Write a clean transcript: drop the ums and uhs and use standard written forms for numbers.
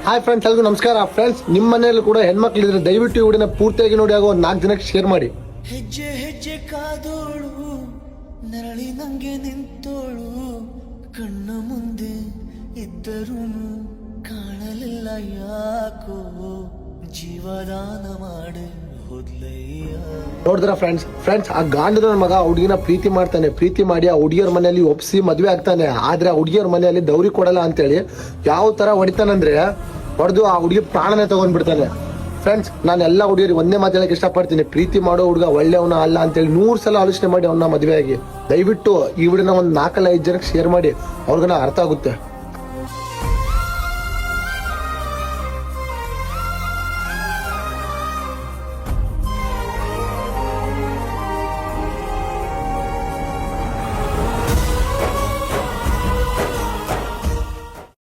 Hi friends, ಎಲ್ರಿಗೂ ನಮಸ್ಕಾರ. Friends, ನಿಮ್ಮ ಮನೆಯಲ್ಲೂ ಕೂಡ ಹೆಣ್ಮಕ್ಳಿದ್ರೆ ದಯವಿಟ್ಟು ಈ ವಿಡಿಯೋನ ಪೂರ್ತಿಯಾಗಿ ನೋಡಿ ಹಾಗೂ 4 ಜನಕ್ಕೆ ಶೇರ್ ಮಾಡಿ. ಹೆಜ್ಜೆ ಹೆಜ್ಜೆ ಕಾದೋಳು ನರಳಿ ನಂಗೆ ನಿಂತೋಳು, ಕಣ್ಣ ಮುಂದೆ ಇದ್ದರೂ ಕಾಣಲಿಲ್ಲ ಯಾಕೋ, ಜೀವದಾನ ಮಾಡಿ ಹೋದ್ಲಯ್ಯ. ನೋಡಿದ್ರ ಫ್ರೆಂಡ್ಸ್ ಆ ಗಾಂಡದ ಮಗ ಹುಡುಗಿನ ಪ್ರೀತಿ ಮಾಡ್ತಾನೆ. ಪ್ರೀತಿ ಮಾಡಿ ಆ ಹುಡುಗಿಯರ ಮನೆಯಲ್ಲಿ ಒಪ್ಸಿ ಮದ್ವೆ ಆಗ್ತಾನೆ. ಆದ್ರೆ ಆ ಹುಡುಗಿಯರ ಮನೆಯಲ್ಲಿ ದೌರಿ ಕೊಡಲ್ಲ ಅಂತೇಳಿ ಯಾವ ತರ ಹೊಡಿತಾನಂದ್ರೆ ಹೊಡೆದು ಆ ಹುಡುಗಿ ಪ್ರಾಣನೇ ತಗೊಂಡ್ಬಿಡ್ತಾನೆ. ಫ್ರೆಂಡ್ಸ್, ನಾನು ಎಲ್ಲ ಹುಡುಗಿಯರಿಗೆ ಒಂದೇ ಮಾತಾಡಕ್ಕೆ ಇಷ್ಟಪಡ್ತೀನಿ, ಪ್ರೀತಿ ಮಾಡೋ ಹುಡುಗ ಒಳ್ಳೆಯವನ ಅಲ್ಲ ಅಂತೇಳಿ 100 ಸಲ ಆಲೋಚನೆ ಮಾಡಿ ಅವನ್ನ ಮದುವೆ ಆಗಿ. ದಯವಿಟ್ಟು ಈ ವಿಡಿಯೋನ ಒಂದು 4-5 ಜನಕ್ಕೆ ಶೇರ್ ಮಾಡಿ, ಅವ್ರಿಗನ ಅರ್ಥ ಆಗುತ್ತೆ.